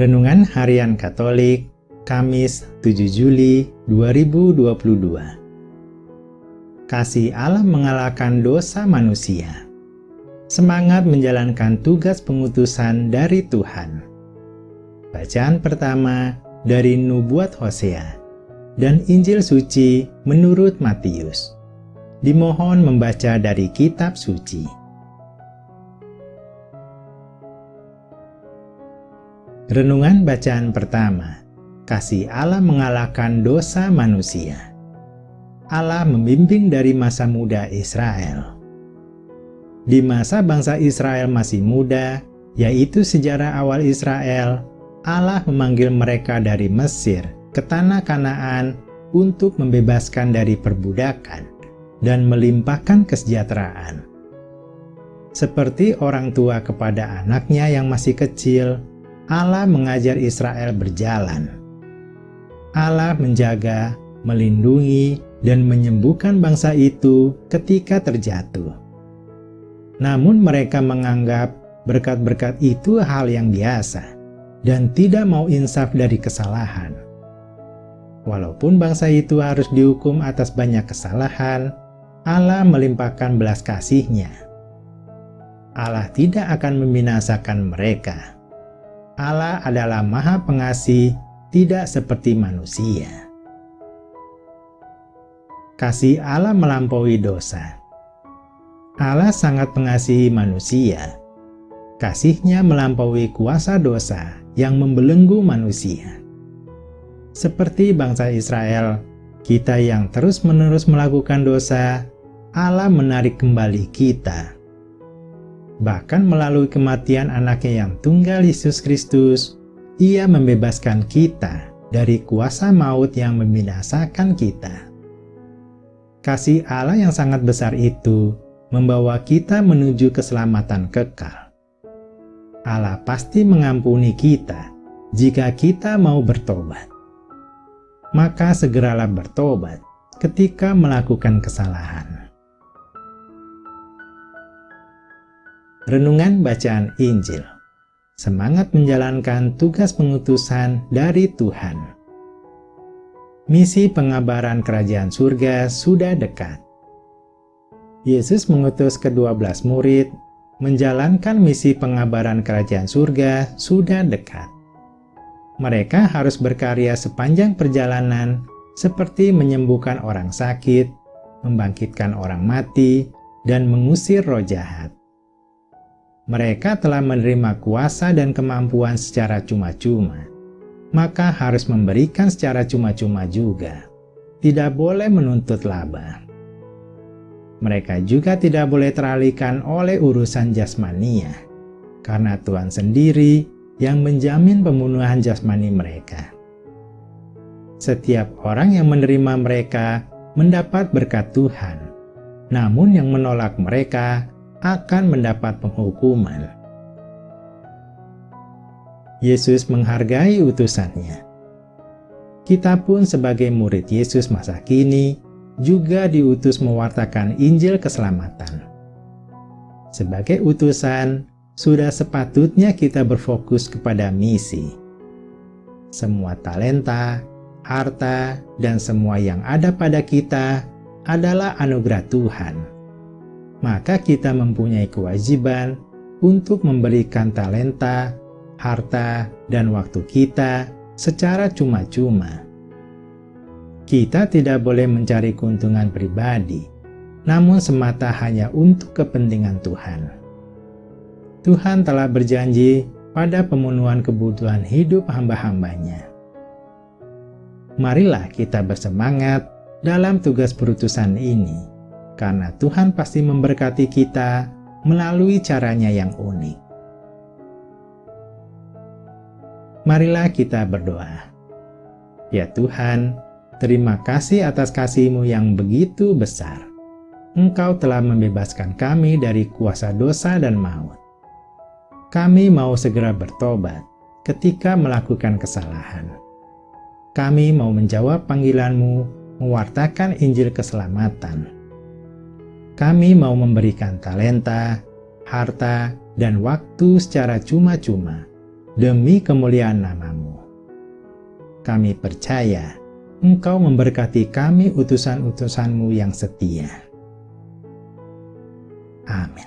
Renungan Harian Katolik, Kamis 7 Juli 2022. Kasih Allah mengalahkan dosa manusia. Semangat menjalankan tugas pengutusan dari Tuhan. Bacaan pertama dari Nubuat Hosea dan Injil suci menurut Matius. Dimohon membaca dari kitab suci. Renungan bacaan pertama. Kasih Allah mengalahkan dosa manusia. Allah membimbing dari masa muda Israel. Di masa bangsa Israel masih muda, yaitu sejarah awal Israel, Allah memanggil mereka dari Mesir ke tanah Kanaan untuk membebaskan dari perbudakan dan melimpahkan kesejahteraan. Seperti orang tua kepada anaknya yang masih kecil, Allah mengajar Israel berjalan. Allah menjaga, melindungi, dan menyembuhkan bangsa itu ketika terjatuh. Namun mereka menganggap berkat-berkat itu hal yang biasa dan tidak mau insaf dari kesalahan. Walaupun bangsa itu harus dihukum atas banyak kesalahan, Allah melimpahkan belas kasih-Nya. Allah tidak akan membinasakan mereka. Allah adalah Maha Pengasih, tidak seperti manusia. Kasih Allah melampaui dosa. Allah sangat mengasihi manusia. Kasih-Nya melampaui kuasa dosa yang membelenggu manusia. Seperti bangsa Israel, kita yang terus-menerus melakukan dosa, Allah menarik kembali kita. Bahkan melalui kematian anaknya yang tunggal Yesus Kristus, Ia membebaskan kita dari kuasa maut yang membinasakan kita. Kasih Allah yang sangat besar itu membawa kita menuju keselamatan kekal. Allah pasti mengampuni kita jika kita mau bertobat. Maka segeralah bertobat ketika melakukan kesalahan. Renungan bacaan Injil. Semangat menjalankan tugas pengutusan dari Tuhan. Misi pengabaran kerajaan surga sudah dekat. Yesus mengutus ke-12 murid, menjalankan misi pengabaran kerajaan surga sudah dekat. Mereka harus berkarya sepanjang perjalanan seperti menyembuhkan orang sakit, membangkitkan orang mati, dan mengusir roh jahat. Mereka telah menerima kuasa dan kemampuan secara cuma-cuma, maka harus memberikan secara cuma-cuma juga. Tidak boleh menuntut laba. Mereka juga tidak boleh teralihkan oleh urusan jasmania, karena Tuhan sendiri yang menjamin pembunuhan jasmani mereka. Setiap orang yang menerima mereka mendapat berkat Tuhan, namun yang menolak mereka akan mendapat penghukuman. Yesus menghargai utusannya. Kita pun sebagai murid Yesus masa kini juga diutus mewartakan Injil keselamatan. Sebagai utusan, sudah sepatutnya kita berfokus kepada misi. Semua talenta, harta, dan semua yang ada pada kita adalah anugerah Tuhan. Maka kita mempunyai kewajiban untuk memberikan talenta, harta, dan waktu kita secara cuma-cuma. Kita tidak boleh mencari keuntungan pribadi, namun semata hanya untuk kepentingan Tuhan. Tuhan telah berjanji pada pemenuhan kebutuhan hidup hamba-hambanya. Marilah kita bersemangat dalam tugas perutusan ini, karena Tuhan pasti memberkati kita melalui caranya yang unik. Marilah kita berdoa. Ya Tuhan, terima kasih atas kasih-Mu yang begitu besar. Engkau telah membebaskan kami dari kuasa dosa dan maut. Kami mau segera bertobat ketika melakukan kesalahan. Kami mau menjawab panggilan-Mu, mewartakan Injil keselamatan. Kami mau memberikan talenta, harta, dan waktu secara cuma-cuma demi kemuliaan nama-Mu. Kami percaya Engkau memberkati kami utusan-utusan-Mu yang setia. Amin.